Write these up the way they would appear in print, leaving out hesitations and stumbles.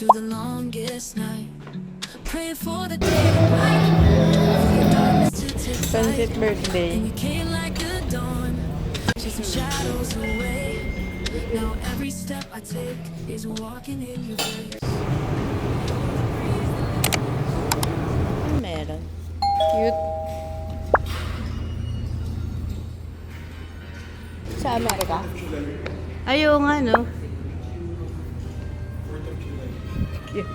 through the longest night, praying for the day to light, for the darkness to take flight. Sunset birthday. And you came like the dawn, chasing shadows away. Now every step I take is walking in your face. Ano meron? Cute. Sa Amerika? Ayaw nga, no? Cute.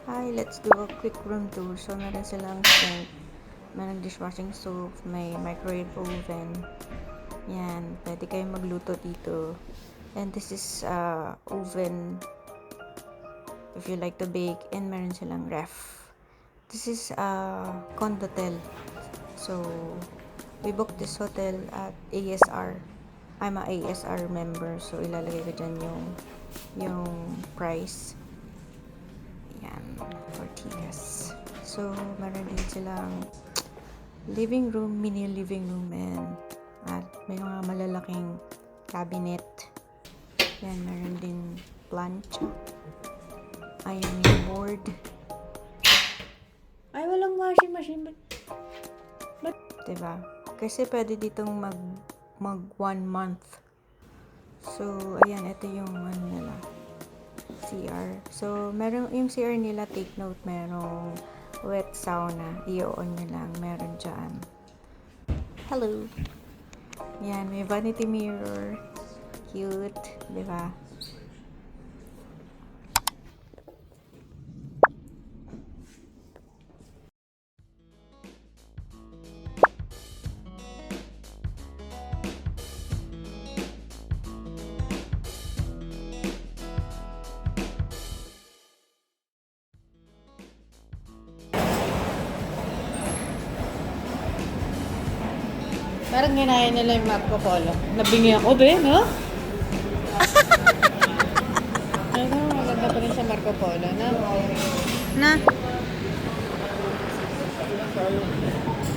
Hi, let's do a quick room tour. So, meron silang sink, meron dishwashing soap, may microwave oven. Yan, pwede kayo magluto dito. And this is oven if you like to bake, and meron silang ref. This is condotel. So, we booked this hotel at ASR. I'm a ASR member, so ilalagay ko dyan yung price. Yan, Ortigas. So, meron din silang living room, mini living room, and at may mga malalaking cabinet. Yan, meron din plancha, ironing board. Ay, walang washing machine. But diba? Kasi pwede ditong mag 1 month. So, ayan, ito yung ano nila, CR. So, meron yung CR nila, take note, merong wet sauna. I-on nyo lang, meron dyan. Hello! Yan, may vanity mirror. Cute, diba? Parang ginaya nila yung Marco Polo. Nabingi ako, be, no? Ano, maganda pa rin sa Marco Polo, na? Na?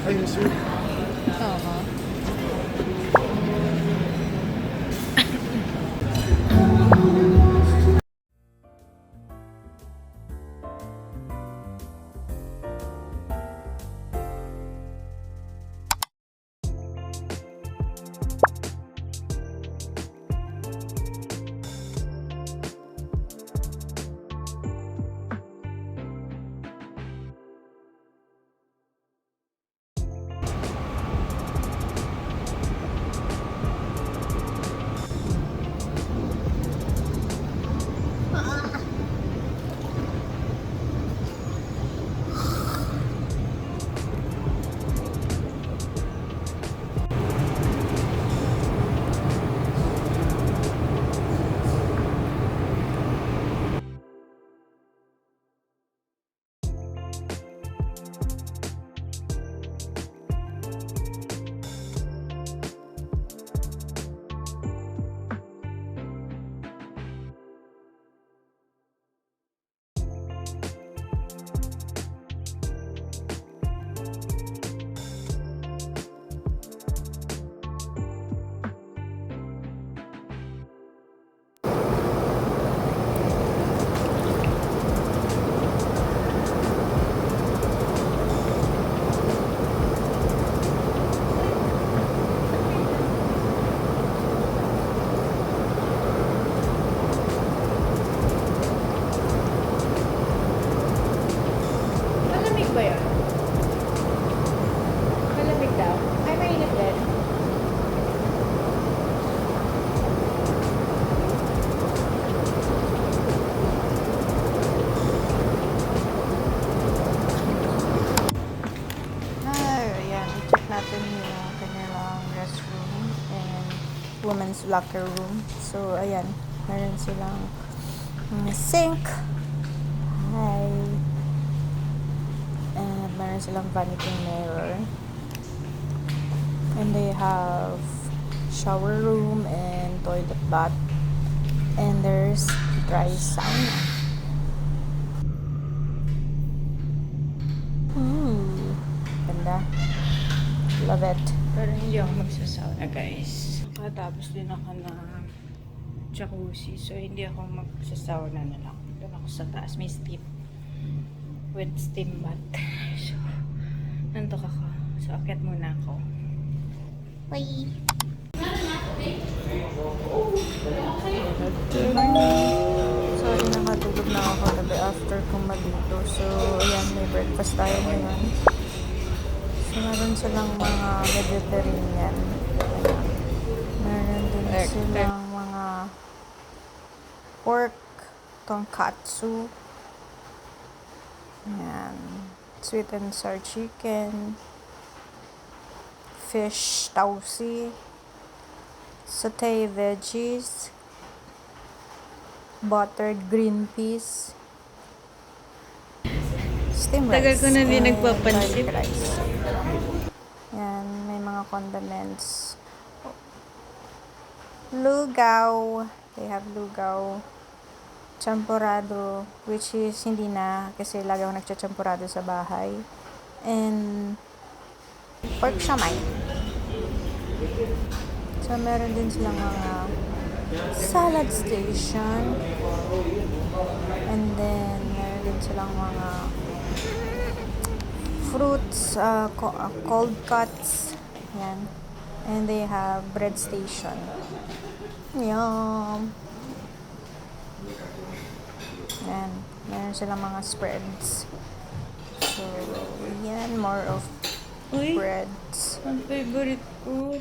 Ayun, sir. Oo. Malamig ba yun? Malamig daw? Ay, mainit din. Ay, ayan. I-check natin yung kanilang restroom and women's locker room. So, ayan. Meron silang sink. Hi. And meron silang vanity mirror. And they have shower room and toilet bath. And there's dry sauna. Ganda. Love it. Pero hindi ako magsasauna, guys. Tapos din ako na jacuzzi. So, hindi ako magsasauna na lang. Doon ako sa taas. May steam. With steam bath. So, nantok ako. So, akyat muna ako. Bye! Sorry, nakatulog na ako gabi after kong maluto. So, ayan, may breakfast tayo ngayon. So, meron silang mga Mediterranean. Ayan. Meron din silang mga pork tonkatsu. Ayan. Sweet and sour chicken. Fish tausi. Sauté veggies. Buttered green peas. Steam rice. Tagal ko na din and nagpapansin. garlic rice. Yan, may mga condiments. Lugaw. They have lugaw. Champurado, which is hindi na kasi lagi ako nagchachampurado sa bahay. And pork siomai. So, meron din silang mga salad station. And then, meron din silang mga fruits, cold cuts. Yan. And they have bread station. Yum! Yan. Meron silang mga spreads. So, yan. More of Uy, breads. ang favorite ko.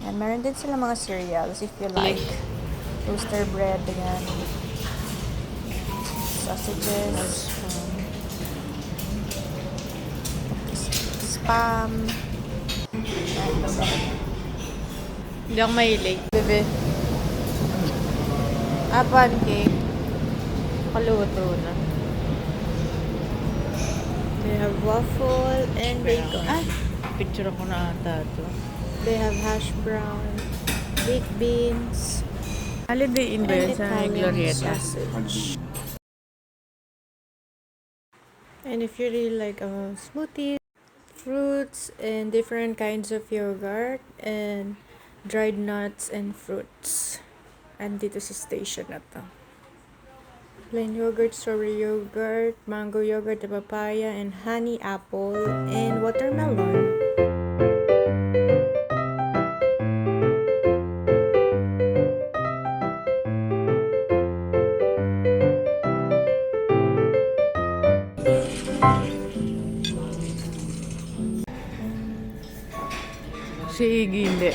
And meron din sila mga cereals if you like. Toaster bread, yan. Sausages. Spam. Yan. Hindi ako mahilig. Bebe. Pancake. Kaluto na. They have waffle and bacon. Picture ko na ata to. They have hash brown, baked beans, Holiday Inn ba yun And sa Italian Glorieta? sausage. And if you really like smoothies, fruits, and different kinds of yogurt, and dried nuts and fruits. Andito sa station na to. Plain yogurt, strawberry yogurt, mango yogurt, papaya, and honey apple, and watermelon. Si Iggy hindi.